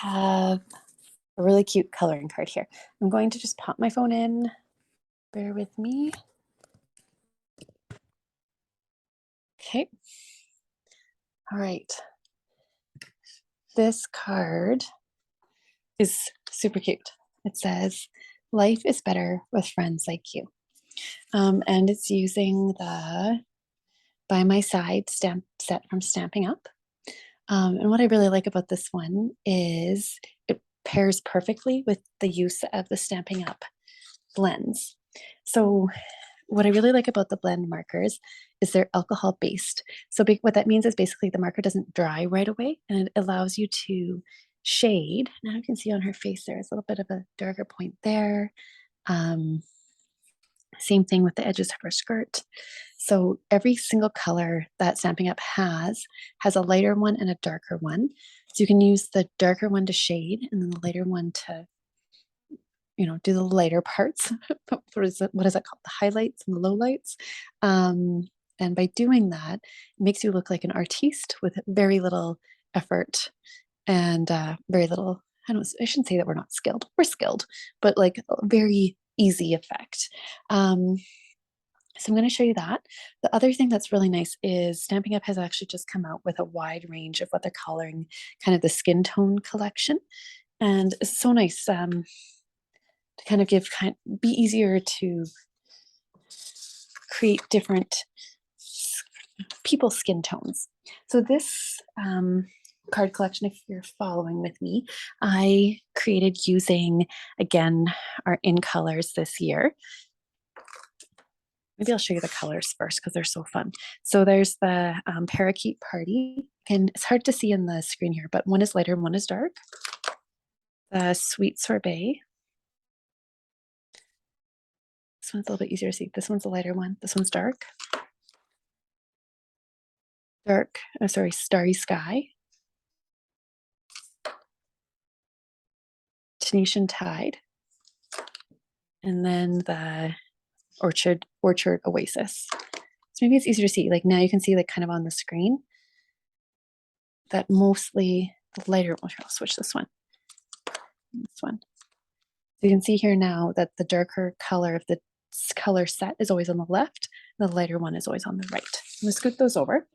have a really cute coloring card here. I'm going to just pop my phone in. Bear with me. Okay. All right. This card is super cute. It says, "Life is better with friends like you." And it's using the By My Side stamp set from Stampin' Up. And what I really like about this one is it pairs perfectly with the use of the Stampin' Up blends. So what I really like about the blend markers is they're alcohol based. So what that means is basically the marker doesn't dry right away, and it allows you to shade. Now you can see on her face there's a little bit of a darker point there. Same thing with the edges of her skirt. So every single color that Stampin' Up has a lighter one and a darker one. So you can use the darker one to shade and then the lighter one to, do the lighter parts. What is that called? The highlights and the lowlights. And by doing that, it makes you look like an artiste with very little effort and very little, I shouldn't say that we're not skilled. We're skilled, but like a very easy effect. So I'm going to show you that. The other thing that's really nice is Stampin' Up has actually just come out with a wide range of what they're calling kind of the skin tone collection. And it's so nice to kind of be easier to create different people's skin tones. So this card collection, if you're following with me, I created using, again, our in colors this year. Maybe I'll show you the colors first because they're so fun. So there's the Parakeet Party, and it's hard to see in the screen here, but one is lighter and one is dark. The Sweet Sorbet. This one's a little bit easier to see. This one's the lighter one. This one's dark. Starry Sky. Tunisian Tide. And then the Orchard Oasis. So maybe it's easier to see. Like now you can see like kind of on the screen that mostly the lighter one. I'll switch this one. This one. So you can see here now that the darker color of the color set is always on the left. And the lighter one is always on the right. I'm gonna scoot those over.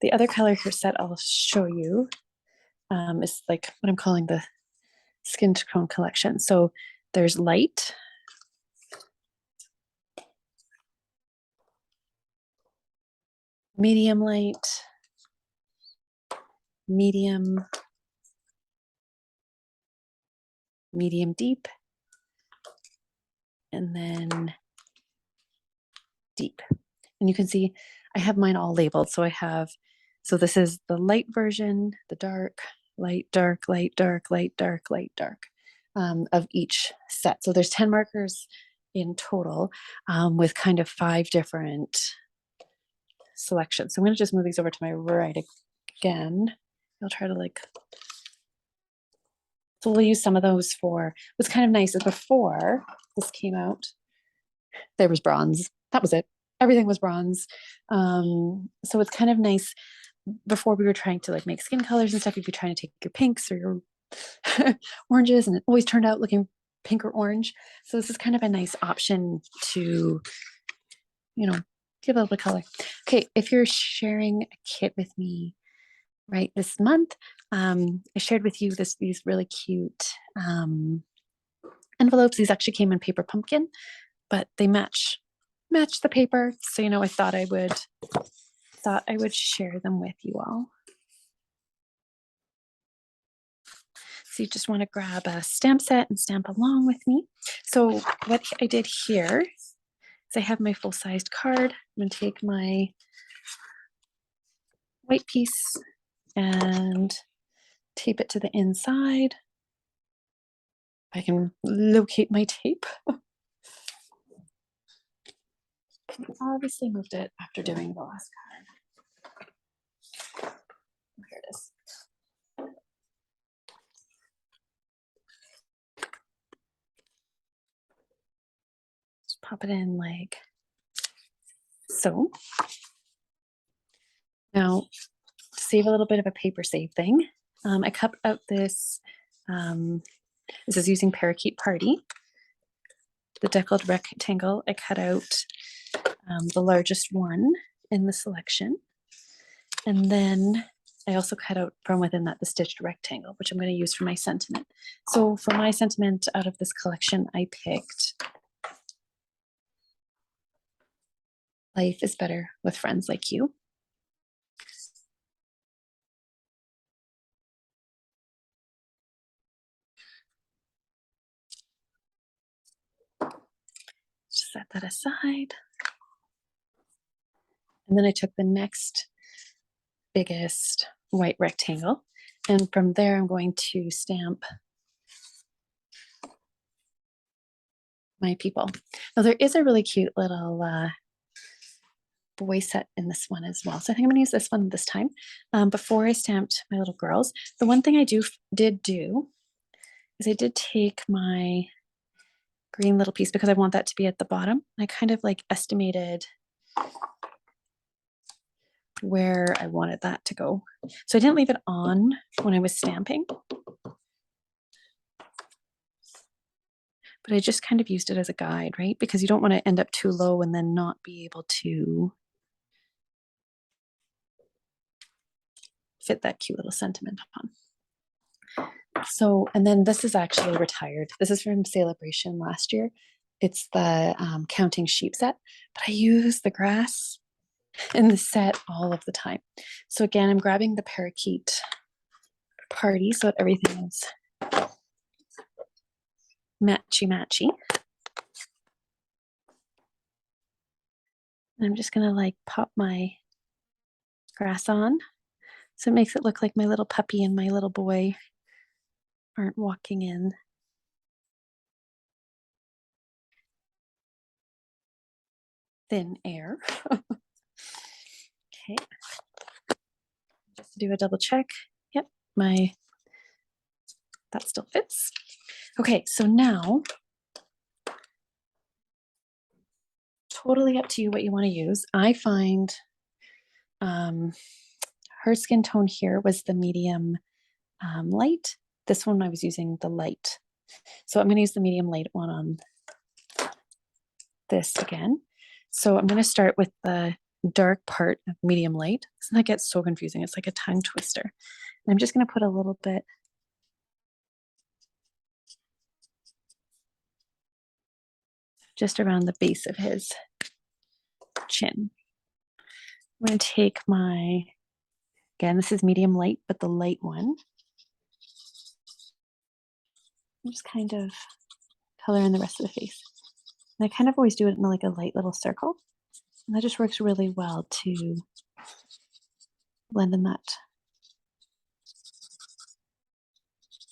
The other color here set I'll show you is like what I'm calling the skin tone collection. So there's light, medium light, medium deep, and then deep. And you can see I have mine all labeled. So this is the light version, the dark, light, dark, light, dark, light, dark, light, dark of each set. So there's 10 markers in total with kind of 5 different selections. So I'm going to just move these over to my right again. I'll try to so we'll use some of those for, what's kind of nice is before this came out, there was bronze. That was it. Everything was bronze. So it's kind of nice. Before we were trying to make skin colors and stuff, you'd be trying to take your pinks or your oranges, and it always turned out looking pink or orange. So this is kind of a nice option to, give a little bit of color. Okay, if you're sharing a kit with me right this month, I shared with you these really cute envelopes. These actually came in paper pumpkin, but they match the paper. So I thought I would share them with you all. So you just want to grab a stamp set and stamp along with me. So what I did here is I have my full-sized card. I'm going to take my white piece and tape it to the inside. I can locate my tape. I obviously moved it after doing the last card. Here it is. Just pop it in like so. Now, to save a little bit of a paper save thing, I cut out this This is using Parakeet Party. The deckled rectangle, I cut out the largest one in the selection. And then I also cut out from within that the stitched rectangle, which I'm going to use for my sentiment. So for my sentiment out of this collection, I picked Life is Better with Friends Like You. Just set that aside. And then I took the next biggest white rectangle. And from there, I'm going to stamp my people. Now there is a really cute little boy set in this one as well. So I think I'm gonna use this one this time. Before I stamped my little girls, the one thing I did do is I did take my green little piece because I want that to be at the bottom. I kind of like estimated where I wanted that to go. So I didn't leave it on when I was stamping, but I just kind of used it as a guide, right? Because you don't want to end up too low and then not be able to fit that cute little sentiment on. So, and then this is actually retired. This is from Celebration last year. It's the Counting Sheep set, but I use the grass in the set all of the time. So again, I'm grabbing the Parakeet Party so that everything is matchy-matchy. And I'm just gonna like pop my grass on. So it makes it look like my little puppy and my little boy aren't walking in thin air. Okay. Just to do a double check. Yep, that still fits. Okay, so now totally up to you what you want to use. I find her skin tone here was the medium light. This one I was using the light. So I'm going to use the medium light one on this again. So I'm going to start with the dark part of medium light. Doesn't that get so confusing? It's like a tongue twister. And I'm just going to put a little bit just around the base of his chin. I'm going to take my, again, this is medium light, but the light one. I'm just kind of color in the rest of the face. And I kind of always do it in like a light little circle. And that just works really well to blend in that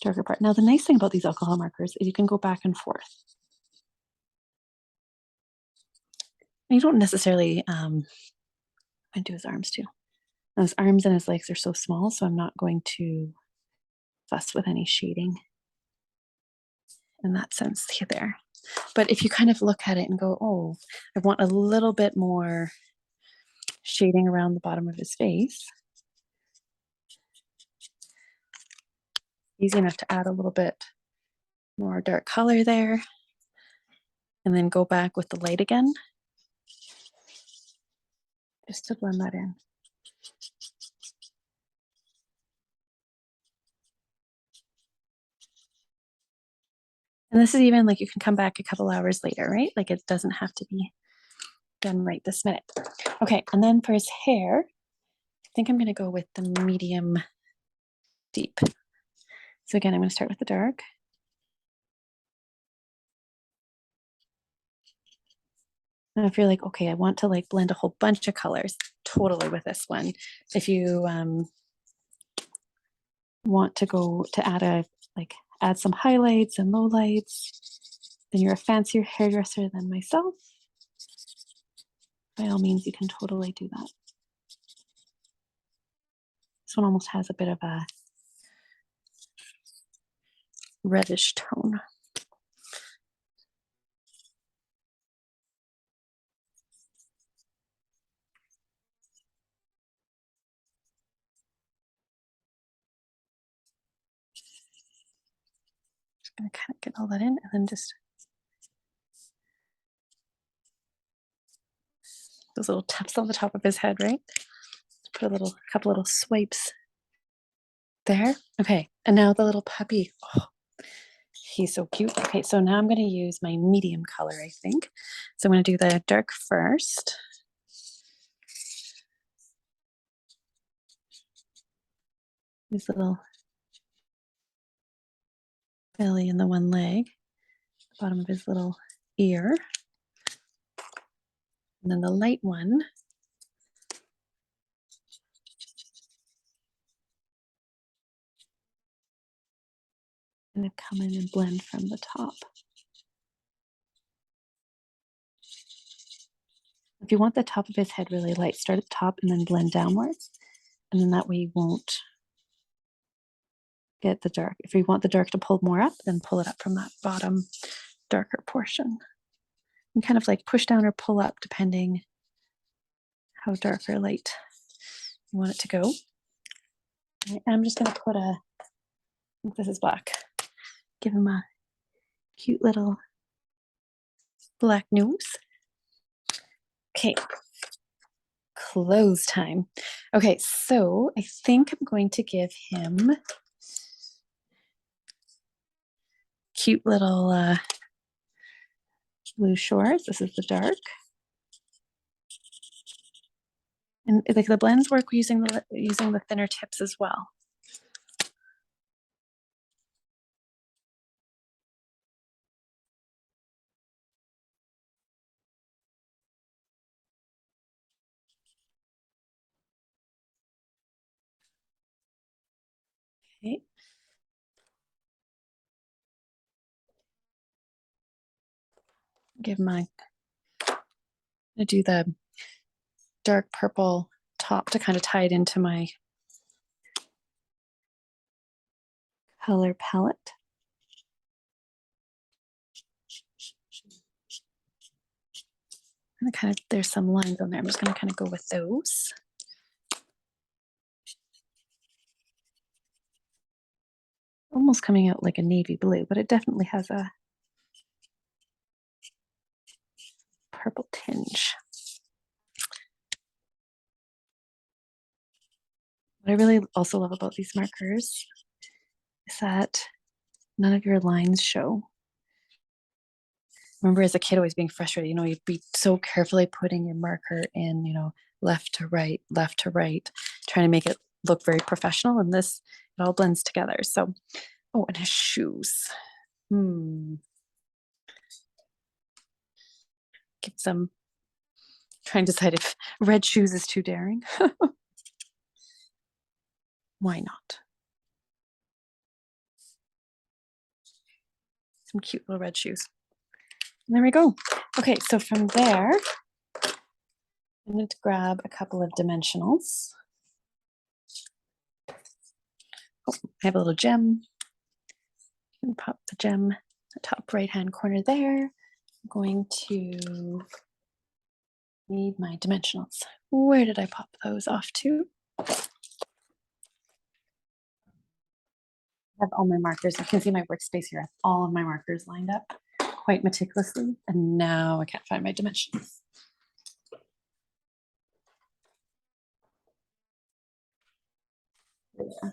darker part. Now, the nice thing about these alcohol markers is you can go back and forth. You don't necessarily, I do his arms too. Now, his arms and his legs are so small, so I'm not going to fuss with any shading in that sense there. But if you kind of look at it and go, oh, I want a little bit more shading around the bottom of his face, easy enough to add a little bit more dark color there, and then go back with the light again, just to blend that in. And this is even like you can come back a couple hours later, right? Like it doesn't have to be done right this minute. Okay, and then for his hair, I think I'm going to go with the medium deep. So again, I'm going to start with the dark. Now if you're like, okay, I want to like blend a whole bunch of colors, totally with this one. If you want to go to add some highlights and lowlights, then you're a fancier hairdresser than myself, by all means, you can totally do that. This one almost has a bit of a reddish tone. Gonna kind of get all that in and then just those little taps on the top of his head, right? Put a couple little swipes there. Okay, and now the little puppy. Oh, he's so cute. Okay, so now I'm going to use my medium color, I think. So I'm going to do the dark first. His little belly and the one leg, bottom of his little ear. And then the light one. I'm going to come in and blend from the top. If you want the top of his head really light, start at the top and then blend downwards. And then that way you won't get the dark. If you want the dark to pull more up, then pull it up from that bottom darker portion. And kind of like push down or pull up depending how dark or light you want it to go. And I'm just going to put I think this is black. Give him a cute little black nose. Okay, close time. Okay, so I think I'm going to give him cute little blue shorts. This is the dark. And like the blends work using the thinner tips as well. Okay. Give my, I'm gonna do the dark purple top to kind of tie it into my color palette. And kind of, there's some lines on there. I'm just going to kind of go with those. Almost coming out like a navy blue, but it definitely has a purple tinge. What I really also love about these markers is that none of your lines show. Remember as a kid always being frustrated, you'd be so carefully putting your marker in, left to right, trying to make it look very professional. And this, it all blends together. So, oh, and his shoes. Give some, trying to decide if red shoes is too daring. Why not? Some cute little red shoes. And there we go. Okay, so from there, I'm going to grab a couple of dimensionals. Oh, I have a little gem. And pop the gem, the top right-hand corner there. I'm going to need my dimensionals. Where did I pop those off to? I have all my markers. You can see my workspace here. I have all of my markers lined up quite meticulously. And now I can't find my dimensions. Yeah.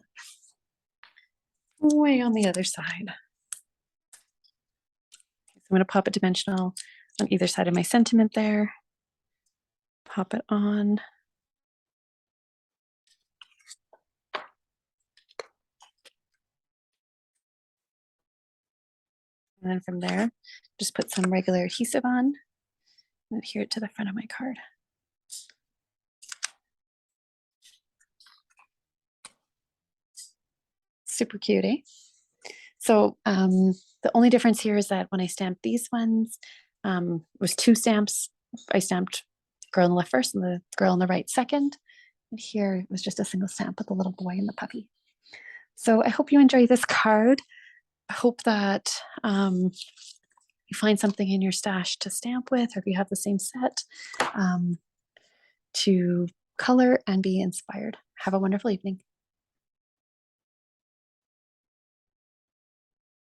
Way on the other side. So I'm going to pop a dimensional on either side of my sentiment there. Pop it on. And then from there, just put some regular adhesive on and adhere it to the front of my card. Super cute, eh? So the only difference here is that when I stamped these ones, it was 2 stamps. I stamped girl on the left first and the girl on the right second. And here it was just a single stamp with the little boy and the puppy. So I hope you enjoy this card. I hope that you find something in your stash to stamp with, or if you have the same set, to color and be inspired. Have a wonderful evening.